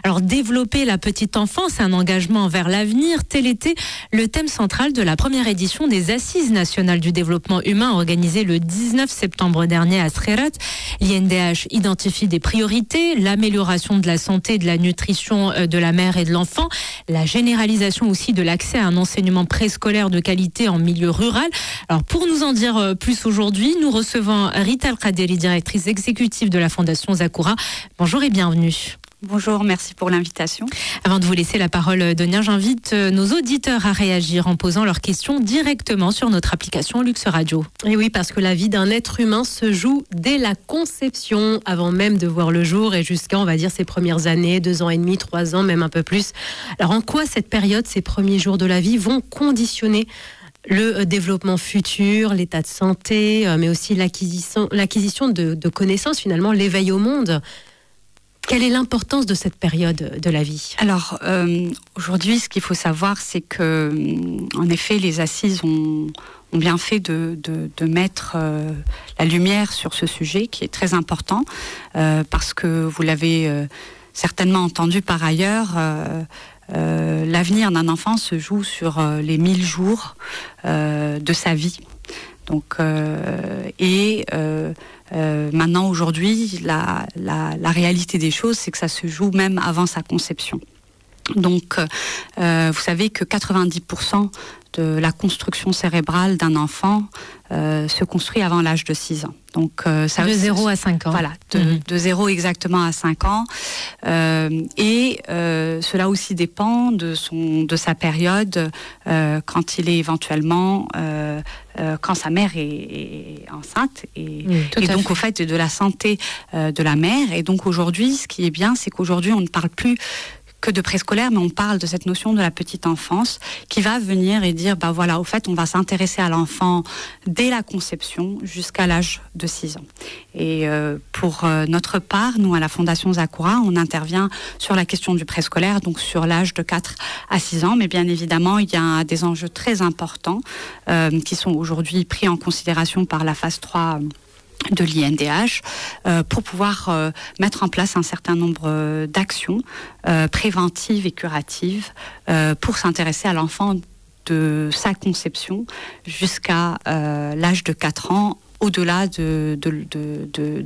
Alors, développer la petite enfance, un engagement vers l'avenir, tel était le thème central de la première édition des Assises nationales du développement humain organisée le 19 septembre dernier à Srerat. L'INDH identifie des priorités, l'amélioration de la santé et de la nutrition de la mère et de l'enfant, la généralisation aussi de l'accès à un enseignement préscolaire de qualité en milieu rural. Alors, pour nous en dire plus aujourd'hui, nous recevons Rita Al-Qaderi, directrice exécutive de la Fondation Zakura. Bonjour et bienvenue. Bonjour, merci pour l'invitation. Avant de vous laisser la parole, Donia, j'invite nos auditeurs à réagir en posant leurs questions directement sur notre application Lux Radio. Et oui, parce que la vie d'un être humain se joue dès la conception, avant même de voir le jour et jusqu'à, on va dire, ses premières années, 2 ans et demi, 3 ans, même un peu plus. Alors en quoi cette période, ces premiers jours de la vie vont conditionner le développement futur, l'état de santé, mais aussi l'acquisition de connaissances, finalement, l'éveil au monde? Quelle est l'importance de cette période de la vie? Alors, aujourd'hui, ce qu'il faut savoir, c'est que, en effet, les assises ont bien fait de mettre la lumière sur ce sujet qui est très important, parce que vous l'avez certainement entendu par ailleurs, l'avenir d'un enfant se joue sur les 1000 jours de sa vie. Donc, maintenant, aujourd'hui, la réalité des choses, c'est que ça se joue même avant sa conception. Donc, vous savez que 90% de la construction cérébrale d'un enfant se construit avant l'âge de 6 ans. Donc, ça, de 0 à 5 ans. Voilà, de 0 exactement à 5 ans. Cela aussi dépend de sa période quand il est éventuellement... quand sa mère est enceinte et donc au fait de la santé de la mère. Et donc aujourd'hui, ce qui est bien, c'est qu'aujourd'hui on ne parle plus que de préscolaire, mais on parle de cette notion de la petite enfance qui va venir et dire, bah voilà, au fait, on va s'intéresser à l'enfant dès la conception jusqu'à l'âge de 6 ans. Et pour notre part, nous, à la Fondation Zakura, on intervient sur la question du préscolaire, donc sur l'âge de 4 à 6 ans, mais bien évidemment, il y a des enjeux très importants qui sont aujourd'hui pris en considération par la phase 3 de l'INDH pour pouvoir mettre en place un certain nombre d'actions préventives et curatives pour s'intéresser à l'enfant de sa conception jusqu'à l'âge de 4 ans, au-delà de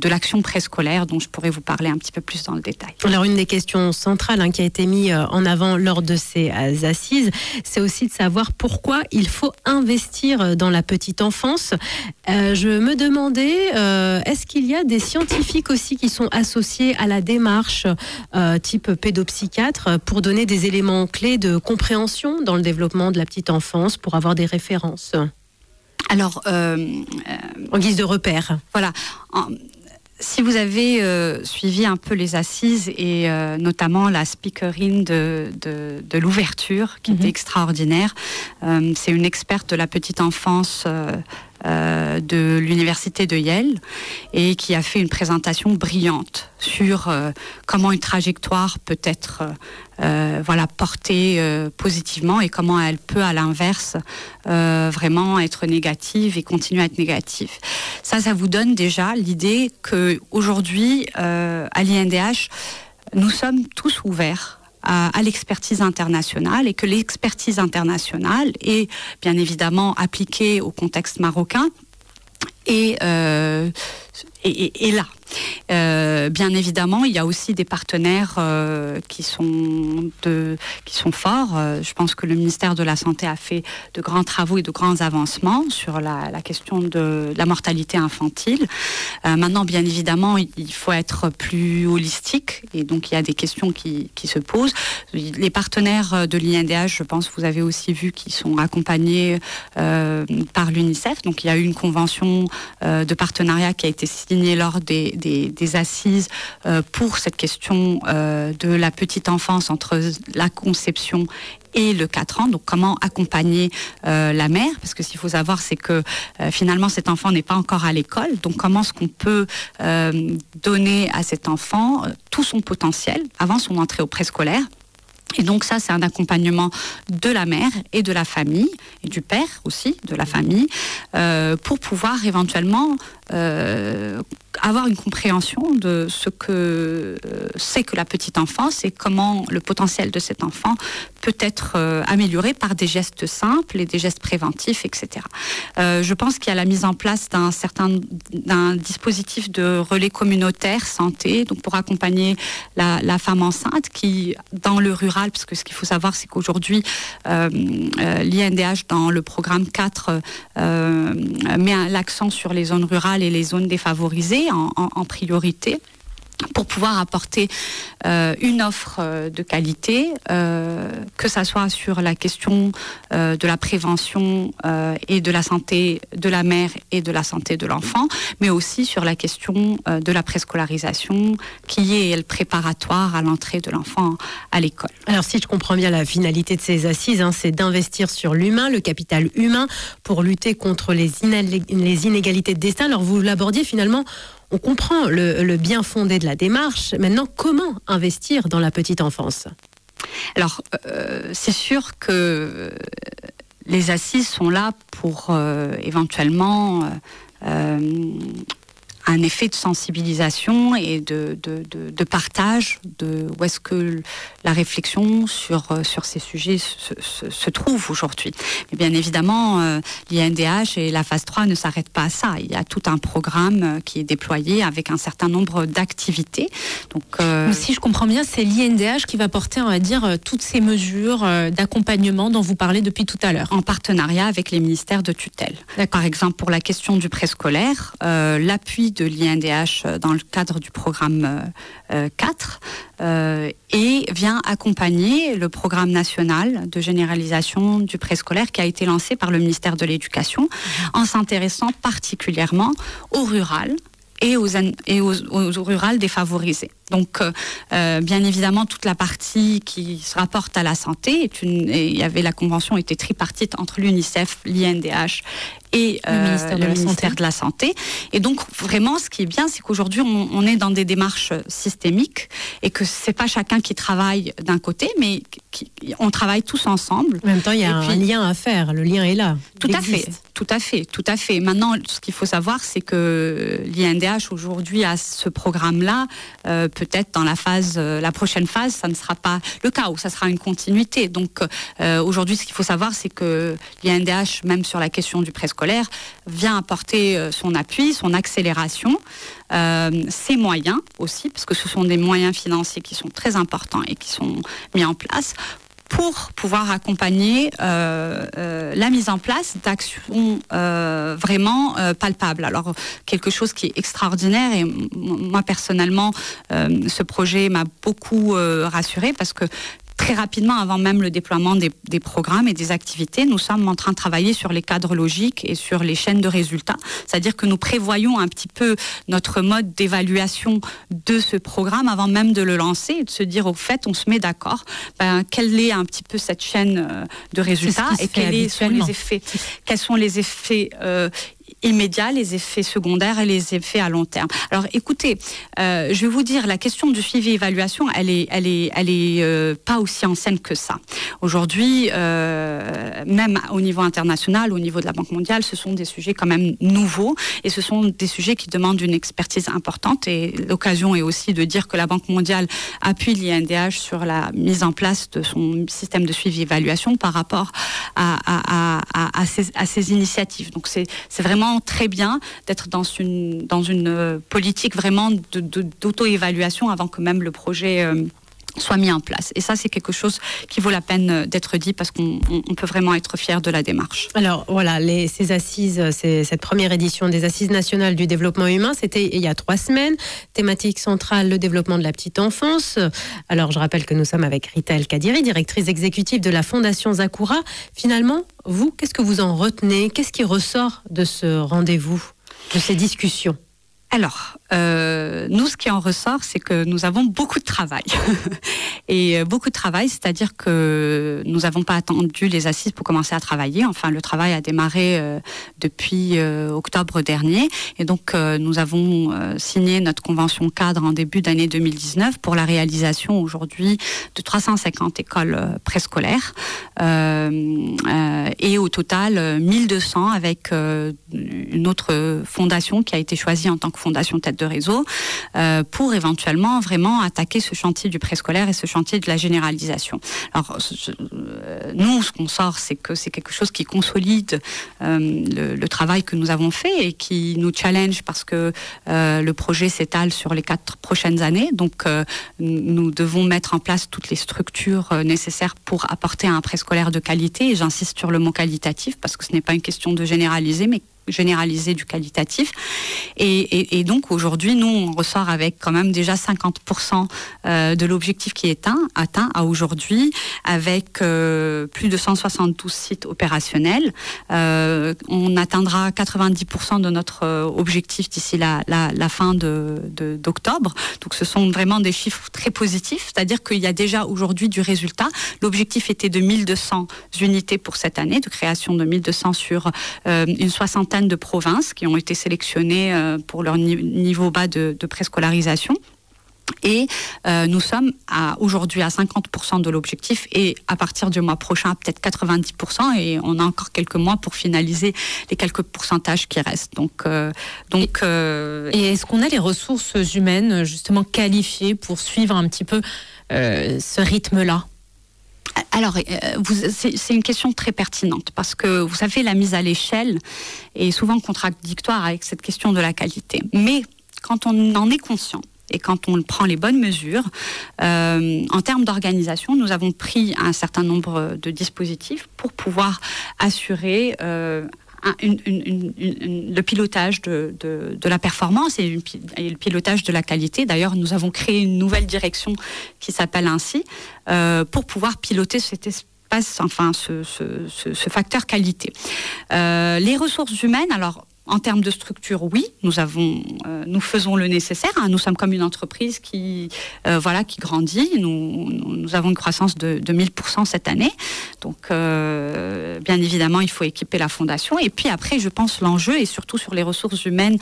l'action préscolaire dont je pourrais vous parler un petit peu plus dans le détail. Alors une des questions centrales qui a été mise en avant lors de ces assises, c'est aussi de savoir pourquoi il faut investir dans la petite enfance. Je me demandais, est-ce qu'il y a des scientifiques aussi qui sont associés à la démarche type pédopsychiatre pour donner des éléments clés de compréhension dans le développement de la petite enfance, pour avoir des références ? Alors, en guise de repère. Voilà. Si vous avez suivi un peu les assises et notamment la speakerine de l'ouverture, qui était extraordinaire, c'est une experte de la petite enfance de l'université de Yale et qui a fait une présentation brillante sur comment une trajectoire peut être portée positivement et comment elle peut à l'inverse vraiment être négative et continuer à être négative. Ça vous donne déjà l'idée qu'aujourd'hui à l'INDH nous sommes tous ouverts à l'expertise internationale et que l'expertise internationale est bien évidemment appliquée au contexte marocain et là. Bien évidemment, il y a aussi des partenaires qui sont forts. Je pense que le ministère de la Santé a fait de grands travaux et de grands avancements sur la question de la mortalité infantile. Maintenant, bien évidemment, il faut être plus holistique et donc il y a des questions qui se posent. Les partenaires de l'INDH, je pense, vous avez aussi vu qu'ils sont accompagnés par l'UNICEF. Donc il y a eu une convention de partenariat qui a été signée lors des assises pour cette question de la petite enfance entre la conception et le 4 ans, donc comment accompagner la mère, parce que ce qu'il faut savoir, c'est que finalement cet enfant n'est pas encore à l'école, donc comment est-ce qu'on peut donner à cet enfant tout son potentiel avant son entrée au préscolaire. Et donc ça, c'est un accompagnement de la mère et de la famille, et du père aussi, de la famille, pour pouvoir éventuellement avoir une compréhension de ce que c'est que la petite enfance et comment le potentiel de cet enfant peut être amélioré par des gestes simples et des gestes préventifs, etc. Je pense qu'il y a la mise en place d'un dispositif de relais communautaire santé, donc pour accompagner la femme enceinte qui, dans le rural, parce que ce qu'il faut savoir, c'est qu'aujourd'hui, l'INDH, dans le programme 4, met l'accent sur les zones rurales et les zones défavorisées en priorité, pour pouvoir apporter une offre de qualité, que ça soit sur la question de la prévention et de la santé de la mère et de la santé de l'enfant, mais aussi sur la question de la préscolarisation, qui est le préparatoire à l'entrée de l'enfant à l'école. Alors si je comprends bien, la finalité de ces assises, c'est d'investir sur l'humain, le capital humain, pour lutter contre les inégalités de destin. Alors vous l'abordiez finalement. On comprend le bien fondé de la démarche. Maintenant, comment investir dans la petite enfance ? Alors, c'est sûr que les assises sont là pour éventuellement un effet de sensibilisation et de partage de où est-ce que la réflexion sur ces sujets se trouve aujourd'hui. Mais bien évidemment, l'INDH et la phase 3 ne s'arrêtent pas à ça. Il y a tout un programme qui est déployé avec un certain nombre d'activités. Donc, si je comprends bien, c'est l'INDH qui va porter, on va dire, toutes ces mesures d'accompagnement dont vous parlez depuis tout à l'heure. En partenariat avec les ministères de tutelle. Par exemple, pour la question du préscolaire, l'appui de l'INDH dans le cadre du programme 4 et vient accompagner le programme national de généralisation du préscolaire qui a été lancé par le ministère de l'Éducation en s'intéressant particulièrement au rural et aux rurales défavorisées. Donc, bien évidemment, toute la partie qui se rapporte à la santé, il y avait la convention était tripartite entre l'UNICEF, l'INDH et le ministère de la Santé. Et donc, vraiment, ce qui est bien, c'est qu'aujourd'hui, on est dans des démarches systémiques et que c'est pas chacun qui travaille d'un côté, mais on travaille tous ensemble. En même temps, il y a un lien à faire. Le lien est là. Tout à fait. Maintenant, ce qu'il faut savoir, c'est que l'INDH, aujourd'hui, a ce programme-là. Peut-être dans la prochaine phase, ça ne sera pas le cas, ou ça sera une continuité. Donc, aujourd'hui, ce qu'il faut savoir, c'est que l'INDH, même sur la question du préscolaire, vient apporter son appui, son accélération, ses moyens aussi, parce que ce sont des moyens financiers qui sont très importants et qui sont mis en place pour pouvoir accompagner la mise en place d'actions vraiment palpables. Alors, quelque chose qui est extraordinaire, et moi personnellement, ce projet m'a beaucoup rassurée, parce que très rapidement, avant même le déploiement des programmes et des activités, nous sommes en train de travailler sur les cadres logiques et sur les chaînes de résultats. C'est-à-dire que nous prévoyons un petit peu notre mode d'évaluation de ce programme avant même de le lancer, et de se dire, au fait, on se met d'accord, quelle est un petit peu cette chaîne de résultats et quels sont les effets immédiats, les effets secondaires et les effets à long terme. Alors, écoutez, je vais vous dire, la question du suivi-évaluation, elle est pas aussi ancienne que ça. Aujourd'hui, même au niveau international, au niveau de la Banque mondiale, ce sont des sujets quand même nouveaux, et ce sont des sujets qui demandent une expertise importante, et l'occasion est aussi de dire que la Banque mondiale appuie l'INDH sur la mise en place de son système de suivi-évaluation par rapport à ces initiatives. Donc, c'est vraiment très bien d'être dans une politique vraiment d'auto-évaluation avant que même le projet soit mis en place. Et ça, c'est quelque chose qui vaut la peine d'être dit, parce qu'on peut vraiment être fier de la démarche. Alors voilà, ces assises, cette première édition des Assises nationales du développement humain, c'était il y a 3 semaines. Thématique centrale, le développement de la petite enfance. Alors je rappelle que nous sommes avec Rita El Kadiri, directrice exécutive de la Fondation Zakura. Finalement, vous, qu'est-ce que vous en retenez ? Qu'est-ce qui ressort de ce rendez-vous, de ces discussions ? Alors, nous, ce qui en ressort, c'est que nous avons beaucoup de travail. Et beaucoup de travail, c'est-à-dire que nous n'avons pas attendu les assises pour commencer à travailler. Enfin, le travail a démarré depuis octobre dernier. Et donc, nous avons signé notre convention cadre en début d'année 2019 pour la réalisation aujourd'hui de 350 écoles préscolaires. Et au total, 1200 avec une autre fondation qui a été choisie en tant que fondation tête de réseau, pour éventuellement vraiment attaquer ce chantier du préscolaire et ce chantier de la généralisation. Alors, nous, ce qu'on sort, c'est que c'est quelque chose qui consolide le travail que nous avons fait et qui nous challenge parce que le projet s'étale sur les 4 prochaines années. Donc, nous devons mettre en place toutes les structures nécessaires pour apporter un préscolaire de qualité. Et j'insiste sur le mot qualitatif parce que ce n'est pas une question de généraliser, mais généraliser du qualitatif. Et donc, aujourd'hui, nous, on ressort avec quand même déjà 50% de l'objectif qui est atteint à aujourd'hui, avec plus de 172 sites opérationnels. On atteindra 90% de notre objectif d'ici la fin d'octobre. Donc, ce sont vraiment des chiffres très positifs, c'est-à-dire qu'il y a déjà aujourd'hui du résultat. L'objectif était de 1200 unités pour cette année, de création de 1200 sur une soixantaine de provinces qui ont été sélectionnées pour leur niveau bas de préscolarisation. Et nous sommes aujourd'hui à 50% de l'objectif et à partir du mois prochain, peut-être 90%, et on a encore quelques mois pour finaliser les quelques pourcentages qui restent. Et est-ce qu'on a les ressources humaines justement qualifiées pour suivre un petit peu ce rythme-là ? Alors, c'est une question très pertinente parce que, vous savez, la mise à l'échelle est souvent contradictoire avec cette question de la qualité. Mais quand on en est conscient et quand on prend les bonnes mesures, en termes d'organisation, nous avons pris un certain nombre de dispositifs pour pouvoir assurer le pilotage de la performance et le pilotage de la qualité. D'ailleurs, nous avons créé une nouvelle direction qui s'appelle ainsi, pour pouvoir piloter cet espace, enfin ce facteur qualité. Les ressources humaines, alors en termes de structure, oui, nous faisons le nécessaire. Nous sommes comme une entreprise qui grandit. Nous avons une croissance de 1000% cette année. Donc, bien évidemment, il faut équiper la fondation. Et puis après, je pense l'enjeu est surtout sur les ressources humaines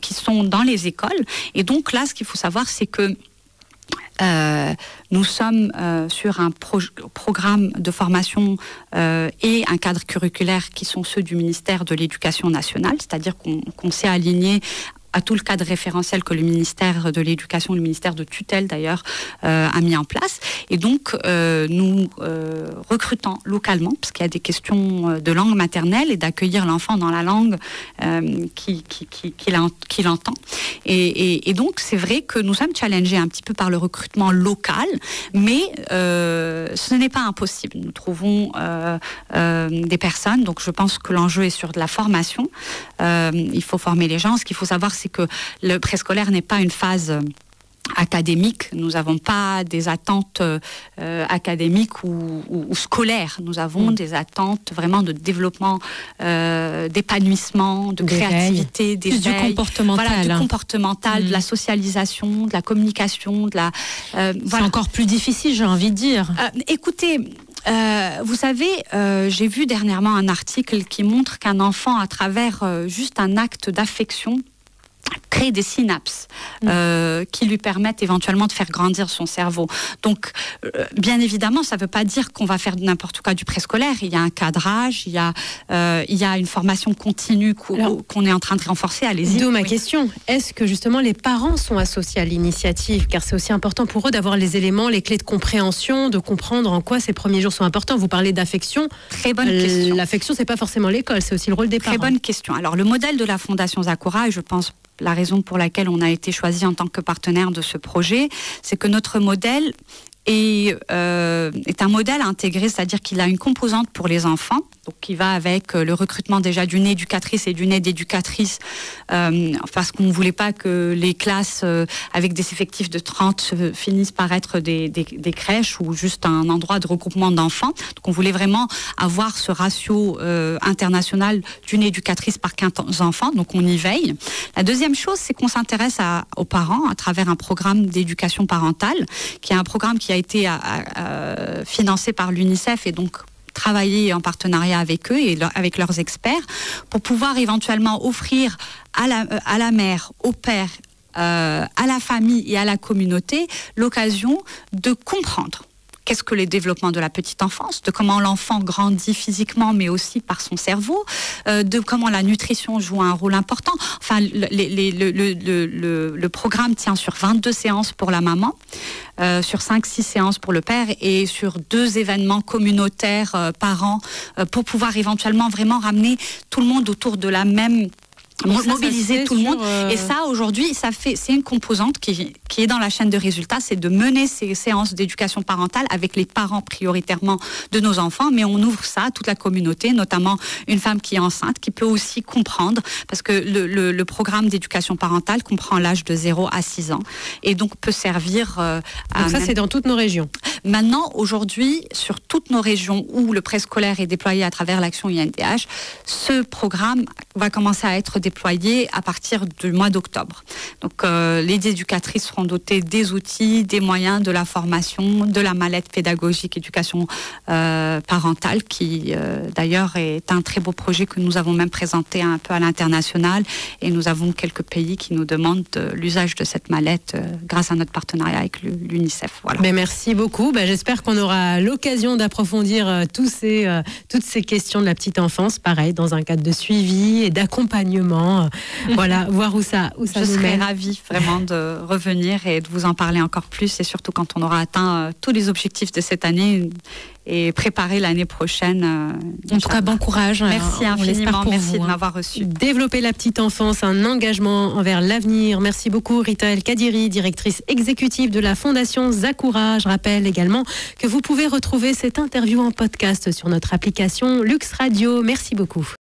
qui sont dans les écoles. Et donc là, ce qu'il faut savoir, c'est que nous sommes sur un programme de formation et un cadre curriculaire qui sont ceux du ministère de l'Éducation nationale, c'est-à-dire qu'on s'est aligné à tout le cadre référentiel que le ministère de l'Éducation, le ministère de tutelle d'ailleurs, a mis en place. Et donc, nous recrutons localement, parce qu'il y a des questions de langue maternelle et d'accueillir l'enfant dans la langue qu'il entend. Et donc, c'est vrai que nous sommes challengés un petit peu par le recrutement local, mais ce n'est pas impossible. Nous trouvons des personnes, donc je pense que l'enjeu est sur de la formation. Il faut former les gens. Ce qu'il faut savoir, c'est que le préscolaire n'est pas une phase académique. Nous n'avons pas des attentes académiques ou scolaires. Nous avons des attentes vraiment de développement, d'épanouissement, de créativité, d'éveil. Du comportemental. Voilà, du comportemental, de la socialisation, de la communication, C'est encore plus difficile, j'ai envie de dire. Écoutez, vous savez, j'ai vu dernièrement un article qui montre qu'un enfant, à travers juste un acte d'affection, crée des synapses qui lui permettent éventuellement de faire grandir son cerveau. Donc, bien évidemment, ça ne veut pas dire qu'on va faire n'importe quoi du préscolaire. Il y a un cadrage, il y a une formation continue qu'on est en train de renforcer. Allez-y. D'où ma question. Est-ce que justement les parents sont associés à l'initiative? Car c'est aussi important pour eux d'avoir les éléments, les clés de compréhension, de comprendre en quoi ces premiers jours sont importants. Vous parlez d'affection. Très bonne question. L'affection, c'est pas forcément l'école, c'est aussi le rôle des parents. Très bonne question. Alors, le modèle de la Fondation Zakura, et je pense la raison pour laquelle on a été choisi en tant que partenaire de ce projet, c'est que notre modèle est un modèle intégré, c'est-à-dire qu'il a une composante pour les enfants, donc qui va avec le recrutement déjà d'une éducatrice et d'une aide-éducatrice, parce qu'on ne voulait pas que les classes avec des effectifs de 30 finissent par être des crèches ou juste un endroit de regroupement d'enfants. Donc on voulait vraiment avoir ce ratio international d'une éducatrice par 15 enfants, donc on y veille. La deuxième chose, c'est qu'on s'intéresse aux parents à travers un programme d'éducation parentale, qui est un programme qui a été financé par l'UNICEF et donc travailler en partenariat avec eux et avec leurs experts pour pouvoir éventuellement offrir à la mère, au père, à la famille et à la communauté l'occasion de comprendre qu'est-ce que le développement de la petite enfance, de comment l'enfant grandit physiquement, mais aussi par son cerveau, de comment la nutrition joue un rôle important. Enfin, le programme tient sur 22 séances pour la maman, sur 5-6 séances pour le père et sur 2 événements communautaires par an pour pouvoir éventuellement vraiment ramener tout le monde autour de la même... mobiliser tout le monde. Et ça, aujourd'hui, c'est une composante qui est dans la chaîne de résultats, c'est de mener ces séances d'éducation parentale avec les parents prioritairement de nos enfants, mais on ouvre ça à toute la communauté, notamment une femme qui est enceinte, qui peut aussi comprendre, parce que le programme d'éducation parentale comprend l'âge de 0 à 6 ans, et donc peut servir à... Donc ça, c'est dans toutes nos régions. Maintenant, aujourd'hui, sur toutes nos régions où le préscolaire est déployé à travers l'action INDH, ce programme va commencer à être déployé à partir du mois d'octobre. Donc, les éducatrices seront dotées des outils, des moyens, de la formation, de la mallette pédagogique éducation parentale, qui d'ailleurs est un très beau projet que nous avons même présenté un peu à l'international. Et nous avons quelques pays qui nous demandent l'usage de cette mallette grâce à notre partenariat avec l'UNICEF. Voilà. Mais merci beaucoup. J'espère qu'on aura l'occasion d'approfondir toutes ces questions de la petite enfance, pareil, dans un cadre de suivi et d'accompagnement. Voilà, voir où ça nous mène. Je serais ravie vraiment de revenir et de vous en parler encore plus, et surtout quand on aura atteint tous les objectifs de cette année et préparer l'année prochaine. En tout cas, bon courage. Merci infiniment, merci de m'avoir reçu. Développer la petite enfance, un engagement envers l'avenir. Merci beaucoup Rita El Kadiri, directrice exécutive de la Fondation Zakoura. Je rappelle également que vous pouvez retrouver cette interview en podcast sur notre application Lux Radio. Merci beaucoup.